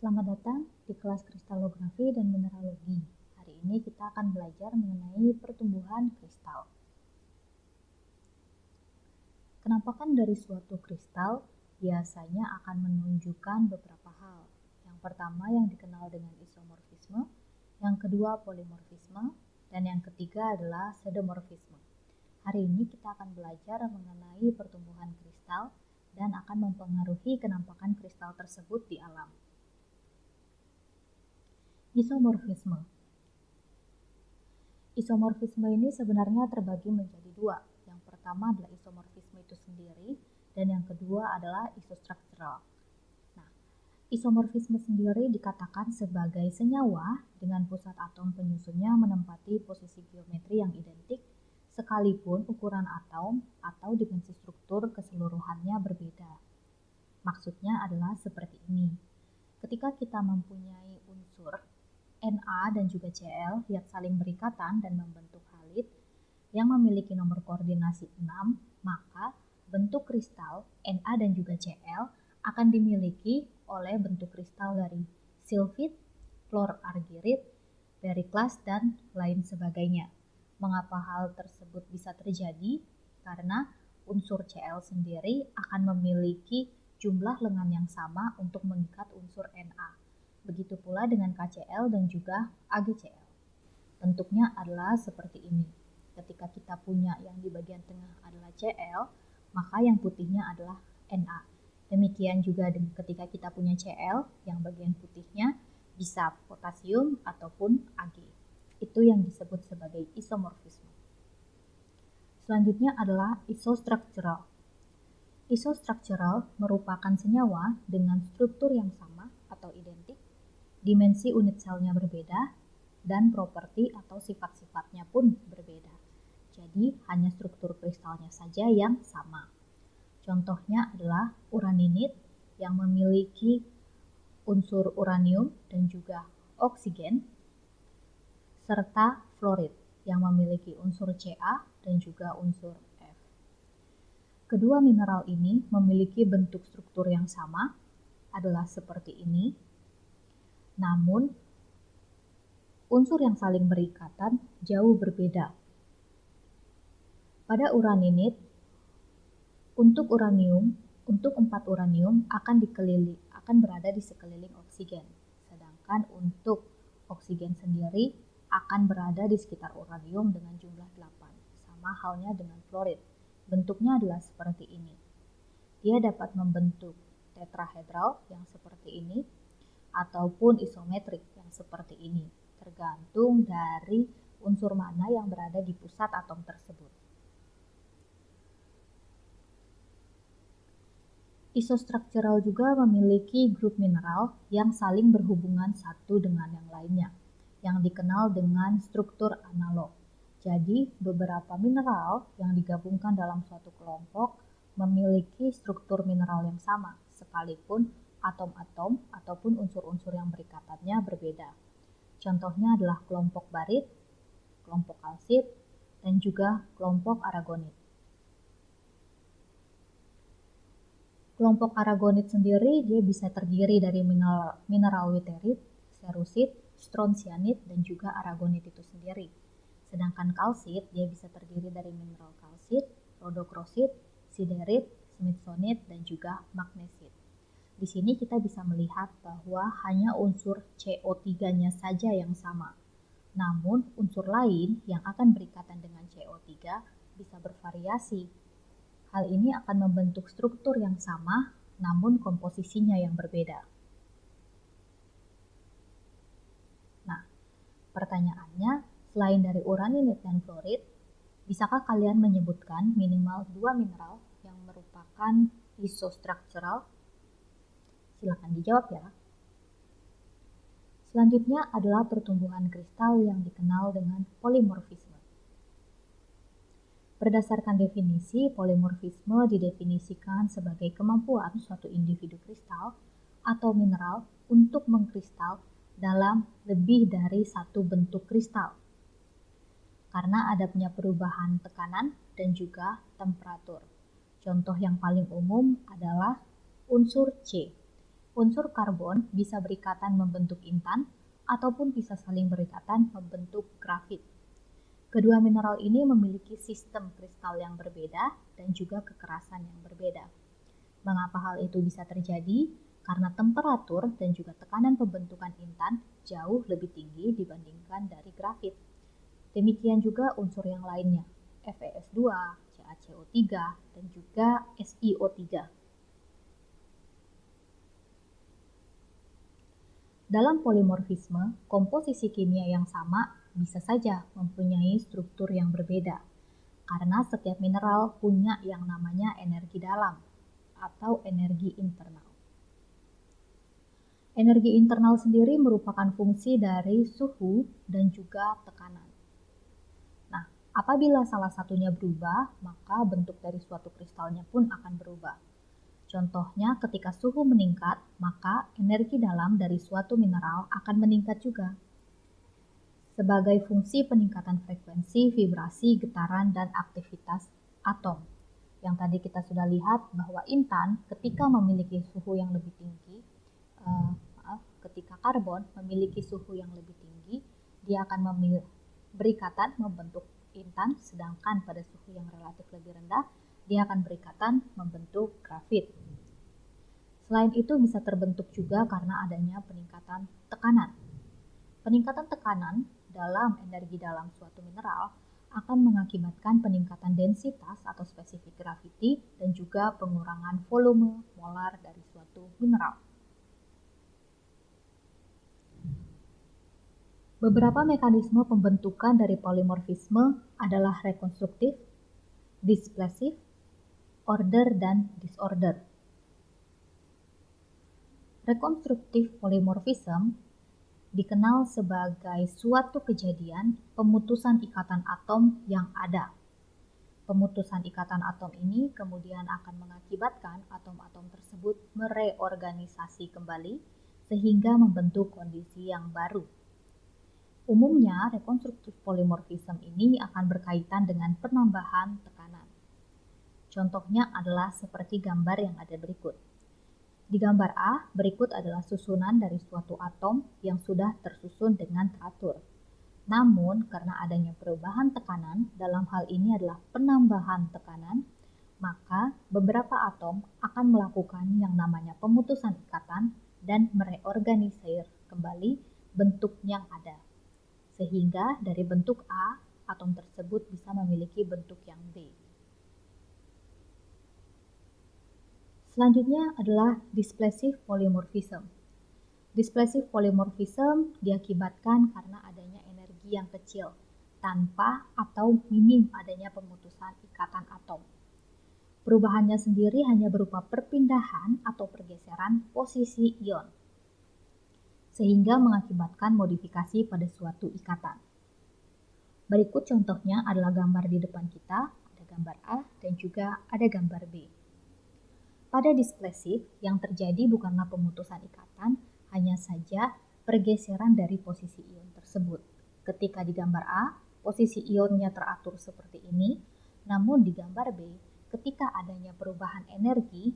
Selamat datang di kelas kristalografi dan mineralogi. Hari ini kita akan belajar mengenai pertumbuhan kristal. Penampakan dari suatu kristal biasanya akan menunjukkan beberapa hal. Yang pertama yang dikenal dengan isomorfisme, yang kedua polimorfisme, dan yang ketiga adalah pseudomorfisme. Hari ini kita akan belajar mengenai pertumbuhan kristal dan akan mempengaruhi kenampakan kristal tersebut di alam. Isomorfisme. Isomorfisme ini sebenarnya terbagi menjadi dua. Yang pertama adalah isomorfisme itu sendiri, dan yang kedua adalah isostruktural. Nah, isomorfisme sendiri dikatakan sebagai senyawa dengan pusat atom penyusunnya menempati posisi geometri yang identik, sekalipun ukuran atom atau dimensi struktur keseluruhannya berbeda. Maksudnya adalah seperti ini. Ketika kita mempunyai unsur Na dan juga Cl yang saling berikatan dan membentuk halid yang memiliki nomor koordinasi 6, maka bentuk kristal Na dan juga Cl akan dimiliki oleh bentuk kristal dari silfit, fluorargirit, periklas, dan lain sebagainya. Mengapa hal tersebut bisa terjadi? Karena unsur Cl sendiri akan memiliki jumlah lengan yang sama untuk mengikat unsur Na. Begitu pula dengan KCl dan juga AgCl. Bentuknya adalah seperti ini. Ketika kita punya yang di bagian tengah adalah Cl, maka yang putihnya adalah Na. Demikian juga ketika kita punya Cl, yang bagian putihnya bisa potasium ataupun Ag. Itu yang disebut sebagai isomorfisme. Selanjutnya adalah isostruktural. Isostruktural merupakan senyawa dengan struktur yang sama atau identik, dimensi unit selnya berbeda, dan properti atau sifat-sifatnya pun berbeda. Jadi hanya struktur kristalnya saja yang sama. Contohnya adalah uraninit yang memiliki unsur uranium dan juga oksigen, serta fluorit yang memiliki unsur Ca dan juga unsur F. Kedua mineral ini memiliki bentuk struktur yang sama, adalah seperti ini. Namun, unsur yang saling berikatan jauh berbeda. Pada uraninit, untuk 4 uranium akan berada di sekeliling oksigen. Sedangkan untuk oksigen sendiri akan berada di sekitar uranium dengan jumlah 8. Sama halnya dengan fluorit. Bentuknya adalah seperti ini. Dia dapat membentuk tetrahedral yang seperti ini, ataupun isometrik yang seperti ini, tergantung dari unsur mana yang berada di pusat atom tersebut. Isostruktural juga memiliki grup mineral yang saling berhubungan satu dengan yang lainnya, yang dikenal dengan struktur analog. Jadi, beberapa mineral yang digabungkan dalam suatu kelompok memiliki struktur mineral yang sama, sekalipun atom-atom ataupun unsur-unsur yang berikatannya berbeda. Contohnya adalah kelompok barit, kelompok kalsit, dan juga kelompok aragonit. Kelompok aragonit sendiri dia bisa terdiri dari mineral witerit, cerusit, strontianit, dan juga aragonit itu sendiri. Sedangkan kalsit dia bisa terdiri dari mineral kalsit, rhodochrosite, siderit, smithsonite, dan juga magnesit. Di sini kita bisa melihat bahwa hanya unsur CO3-nya saja yang sama. Namun, unsur lain yang akan berikatan dengan CO3 bisa bervariasi. Hal ini akan membentuk struktur yang sama, namun komposisinya yang berbeda. Nah, pertanyaannya, selain dari uraninit dan fluorit, bisakah kalian menyebutkan minimal 2 mineral yang merupakan isostruktural? Silakan dijawab ya. Selanjutnya adalah pertumbuhan kristal yang dikenal dengan polimorfisme. Berdasarkan definisi, polimorfisme didefinisikan sebagai kemampuan suatu individu kristal atau mineral untuk mengkristal dalam lebih dari satu bentuk kristal. Karena adanya perubahan tekanan dan juga temperatur. Contoh yang paling umum adalah unsur C. Unsur karbon bisa berikatan membentuk intan ataupun bisa saling berikatan membentuk grafit. Kedua mineral ini memiliki sistem kristal yang berbeda dan juga kekerasan yang berbeda. Mengapa hal itu bisa terjadi? Karena temperatur dan juga tekanan pembentukan intan jauh lebih tinggi dibandingkan dari grafit. Demikian juga unsur yang lainnya, FeS2, CaCO3, dan juga SiO3. Dalam polimorfisme, komposisi kimia yang sama bisa saja mempunyai struktur yang berbeda, karena setiap mineral punya yang namanya energi dalam atau energi internal. Energi internal sendiri merupakan fungsi dari suhu dan juga tekanan. Nah, apabila salah satunya berubah, maka bentuk dari suatu kristalnya pun akan berubah. Contohnya, ketika suhu meningkat, maka energi dalam dari suatu mineral akan meningkat juga. Sebagai fungsi peningkatan frekuensi, vibrasi, getaran, dan aktivitas atom. Yang tadi kita sudah lihat bahwa intan ketika memiliki suhu yang lebih tinggi, ketika karbon memiliki suhu yang lebih tinggi, dia akan berikatan membentuk intan, sedangkan pada suhu yang relatif lebih rendah, dia akan berikatan membentuk grafit. Selain itu bisa terbentuk juga karena adanya peningkatan tekanan. Peningkatan tekanan dalam energi dalam suatu mineral akan mengakibatkan peningkatan densitas atau spesifik graviti dan juga pengurangan volume molar dari suatu mineral. Beberapa mekanisme pembentukan dari polimorfisme adalah rekonstruktif, displacif, order, dan disorder. Rekonstruktif polimorfisme dikenal sebagai suatu kejadian pemutusan ikatan atom yang ada. Pemutusan ikatan atom ini kemudian akan mengakibatkan atom-atom tersebut mereorganisasi kembali sehingga membentuk kondisi yang baru. Umumnya, rekonstruktif polimorfisme ini akan berkaitan dengan penambahan tekanan. Contohnya adalah seperti gambar yang ada berikut. Di gambar A, berikut adalah susunan dari suatu atom yang sudah tersusun dengan teratur. Namun, karena adanya perubahan tekanan, dalam hal ini adalah penambahan tekanan, maka beberapa atom akan melakukan yang namanya pemutusan ikatan dan mereorganisir kembali bentuk yang ada. Sehingga dari bentuk A, atom tersebut bisa memiliki bentuk yang B. Selanjutnya adalah displacif polymorphism. Displacif polymorphism diakibatkan karena adanya energi yang kecil, tanpa atau minim adanya pemutusan ikatan atom. Perubahannya sendiri hanya berupa perpindahan atau pergeseran posisi ion, sehingga mengakibatkan modifikasi pada suatu ikatan. Berikut contohnya adalah gambar di depan kita, ada gambar A dan juga ada gambar B. Pada displacif, yang terjadi bukanlah pemutusan ikatan, hanya saja pergeseran dari posisi ion tersebut. Ketika di gambar A, posisi ionnya teratur seperti ini, namun di gambar B, ketika adanya perubahan energi,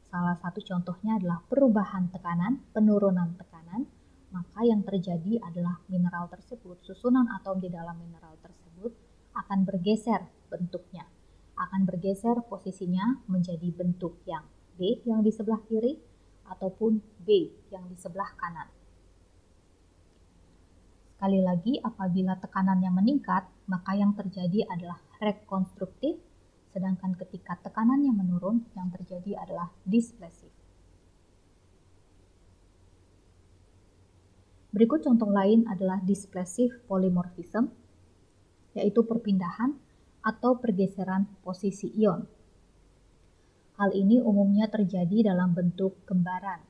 salah satu contohnya adalah perubahan tekanan, penurunan tekanan, maka yang terjadi adalah mineral tersebut, susunan atom di dalam mineral tersebut akan bergeser bentuknya, akan bergeser posisinya menjadi bentuk yang B yang di sebelah kiri ataupun B yang di sebelah kanan. Sekali lagi, apabila tekanannya meningkat, maka yang terjadi adalah rekonstruktif, sedangkan ketika tekanannya menurun, yang terjadi adalah displacif. Berikut contoh lain adalah displacif polymorphism, yaitu perpindahan atau pergeseran posisi ion. Hal ini umumnya terjadi dalam bentuk kembaran.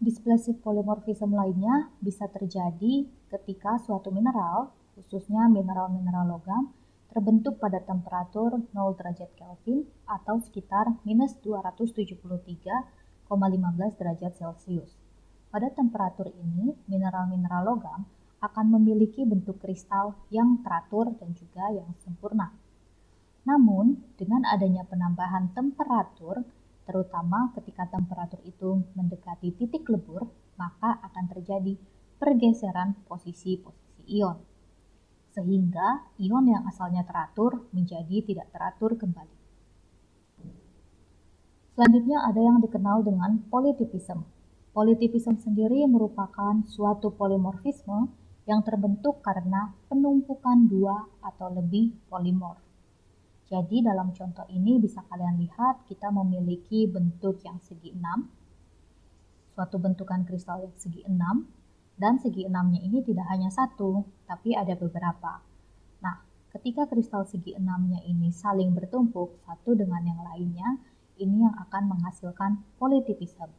Displacif polymorphism lainnya bisa terjadi ketika suatu mineral, khususnya mineral-mineral logam, terbentuk pada temperatur 0 derajat Kelvin atau sekitar minus 273,15 derajat Celcius. Pada temperatur ini, mineral-mineral logam akan memiliki bentuk kristal yang teratur dan juga yang sempurna. Namun, dengan adanya penambahan temperatur, terutama ketika temperatur itu mendekati titik lebur, maka akan terjadi pergeseran posisi-posisi ion, sehingga ion yang asalnya teratur menjadi tidak teratur kembali. Selanjutnya ada yang dikenal dengan polytipism. Polytipism sendiri merupakan suatu polimorfisme yang terbentuk karena penumpukan dua atau lebih polimorf. Jadi dalam contoh ini bisa kalian lihat kita memiliki bentuk yang segi 6, suatu bentukan kristal yang segi 6, dan segi 6-nya ini tidak hanya satu, tapi ada beberapa. Nah, ketika kristal segi 6-nya ini saling bertumpuk satu dengan yang lainnya, ini yang akan menghasilkan polytipism.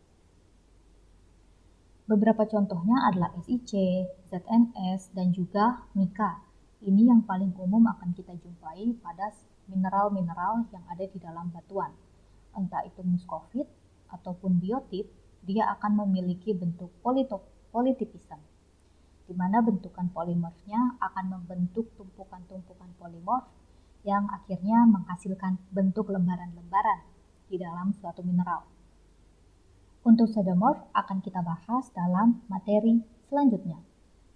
Beberapa contohnya adalah SiC, ZnS, dan juga mica. Ini yang paling umum akan kita jumpai pada mineral-mineral yang ada di dalam batuan. Entah itu muskovit ataupun biotip, dia akan memiliki bentuk polytipism, di mana bentukan polimorfnya akan membentuk tumpukan-tumpukan polimorf yang akhirnya menghasilkan bentuk lembaran-lembaran di dalam suatu mineral. Untuk pseudomorph akan kita bahas dalam materi selanjutnya.